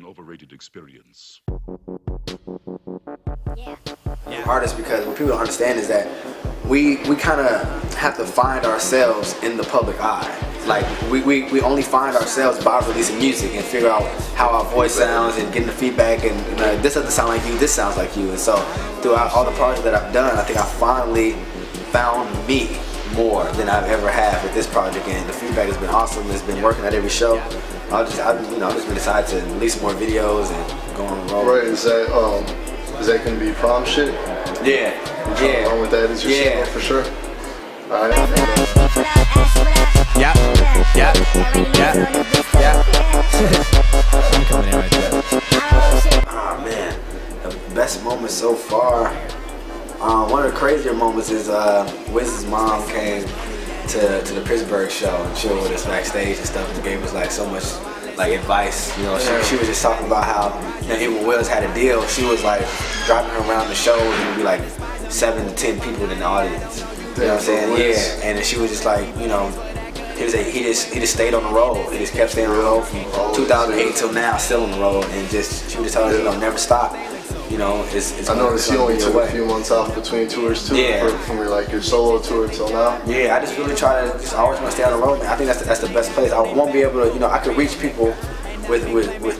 an overrated experience. Artists, because what people don't understand is that we kind of have to find ourselves in the public eye. Like we only find ourselves by releasing music and figure out how our voice sounds and getting the feedback and this doesn't sound like you, this sounds like you. And so throughout all the projects that I've done, I think I finally found me more than I've ever had with this project, and the feedback has been awesome. It's been working at every show. I've just been decided to release more videos and go on the road. Right, is that gonna be prom shit? Yeah. Yeah. Along with that is your single for sure. Alright. Yeah. I'm coming in right there. Oh man, the best moment so far. One of the crazier moments is Wiz's mom came to the Pittsburgh show and chilled with us backstage and stuff, and gave us like so much like advice. You know, she was just talking about how even when Wiz had a deal, she was like driving her around the show and there'd be like 7 to 10 people in the audience. You know what I'm saying? Yeah, and then she was just like, you know, he just stayed on the road. He just kept staying on the road from 2008 till now, still on the road, and she was just telling us, you know, never stop. You know, it's I noticed you only took a few months off between tours too, from your solo tour till now. Yeah, I just really try to I always want to stay on the road, man. I think that's the best place. I won't be able to, you know, I could reach people with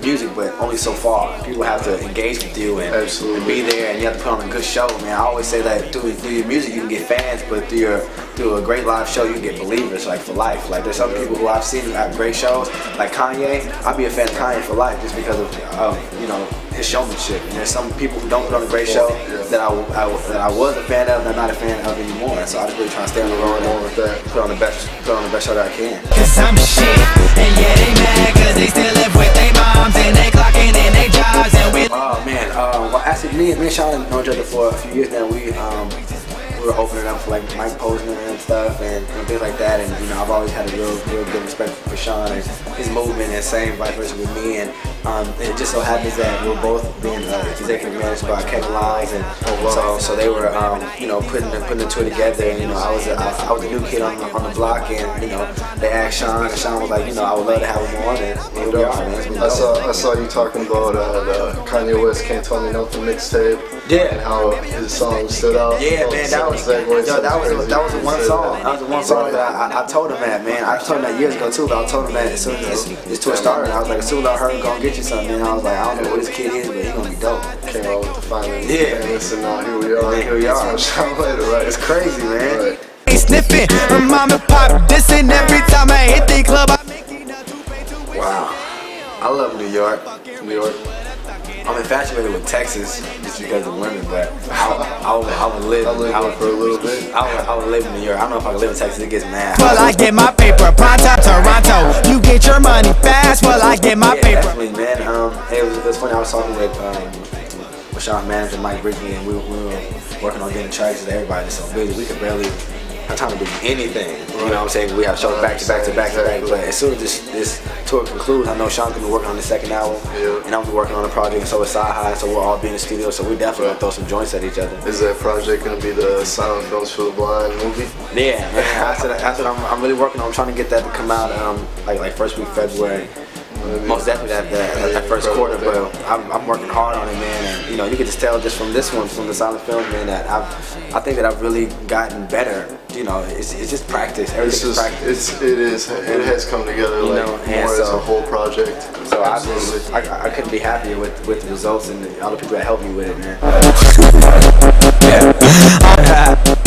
music, but only so far. People have to engage with you and be there, and you have to put on a good show, man. I always say that through your music you can get fans, but through a great live show you can get believers, like for life. Like there's some people who I've seen have great shows, like Kanye. I'd be a fan of Kanye for life just because of you know, his showmanship. And there's some people who don't put on a great show that I was a fan of and I'm not a fan of anymore. So I just really try to stay on the road and with that, put on the best show that I can. Cause I'm shit, and yeah they mad cause they still live with their moms and they clocking in their jobs and we. Oh man, well actually me and Shawn have known each other for a few years now. We were opening up for like Mike Posner and stuff and things like that, and you know I've always had a real good respect for Shawn and his movement, and same vice versa with me. And it just so happens that we're both being executive managed by Kevin Lyons, and so they were you know putting the tour together. And you know I was a new kid on the block, and you know they asked Shawn, and Shawn was like, you know, I would love to have him on, and here we are, man. I saw you talking about the Kanye West Can't Tell Me Nothing mixtape. Yeah. And how his song stood out. Yeah, man, that was the one song. That was the one song that I told him that, man. I told him that years ago too, but I told him that as soon as this tour started, I was like, as soon as I heard him go and get you something, man, I was like, I don't know what this kid is, but he's gonna be dope. Came out with the finals. Yeah. And now here we are. And here we are. Later, right? It's crazy, man. Right. Sniffing, mom and pop dissing every time I hit the club. Wow. I love New York. New York. I'm infatuated with Texas just because of women, but I would live. I lived for a little bit. I would live in New York. I don't know if I could live in Texas. It gets mad. Well, I get my paper, pronto, Toronto. You get your money fast. Well, I get my paper. Definitely, man. It was funny. I was talking with Shawn's manager, Mike Bridgman, and we were working on getting tracks, and everybody was so busy we could barely have time to do anything. You know what I'm saying? We have shows back to back to back to back. But as soon as this tour concludes, I know Shawn's gonna be working on the second album, and I'm gonna be working on a project, and so is Sci High. So we'll all be in the studio. So we definitely gonna throw some joints at each other. Is that project gonna be the Silent Films for the Blind movie? Yeah, man. I said I'm really working on trying to get that to come out like first week February. Most definitely that first quarter, but I'm working hard on it, man. And you know, you can just tell just from this one, from the Silent Film, man, that I think that I've really gotten better. You know, it's just practice. Everything is practice. It has come together more as a whole project. So I couldn't be happier with the results and all the people that helped me with it, man.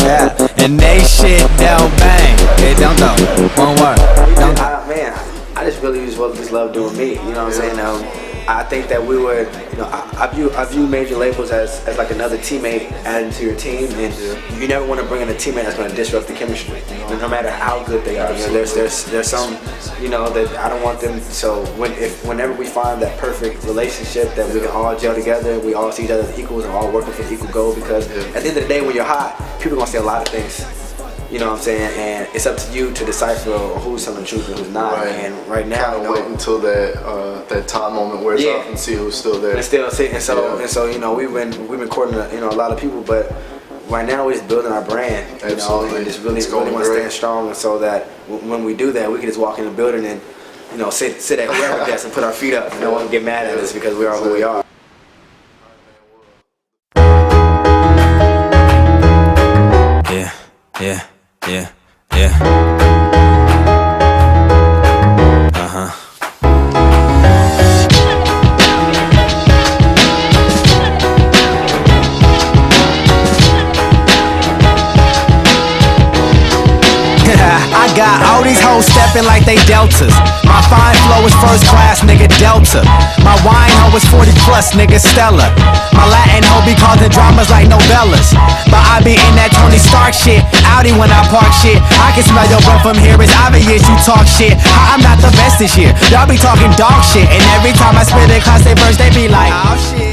Yeah. And they shit don't bang. It don't though. One word. Man, I just really just love doing me. You know what I'm saying? I think that we were, you know, I view major labels as like another teammate adding to your team, and you never want to bring in a teammate that's going to disrupt the chemistry, no matter how good they are. You know, there's some, you know, that I don't want them. So whenever we find that perfect relationship that we can all gel together, we all see each other as equals and all working for the equal goal. Because at the end of the day, when you're hot, people are going to say a lot of things. You know what I'm saying? And it's up to you to decipher who's telling the truth and who's not. Right. And right now, kind of wait until that top moment wears off and see who's still there. And still sitting. And so you know, we've been courting a lot of people, but right now we're just building our brand. You know, and just really want to stand strong, and so that when we do that, we can just walk in the building and sit at whoever desk and put our feet up. No one can get mad at us because we are who we are. Yeah, yeah, yeah, yeah. I got all these hoes stepping like they deltas. My fine flow is first class, nigga, Delta. My wine hoe is 40 plus, nigga, Stella. My Latin hoe be causing dramas like novellas. But I be in that Tony Stark shit, Audi when I park shit. I can smell your breath from here, it's obvious you talk shit. I'm not the best this year, y'all be talking dog shit. And every time I spit a class, they verse, they be like, oh shit.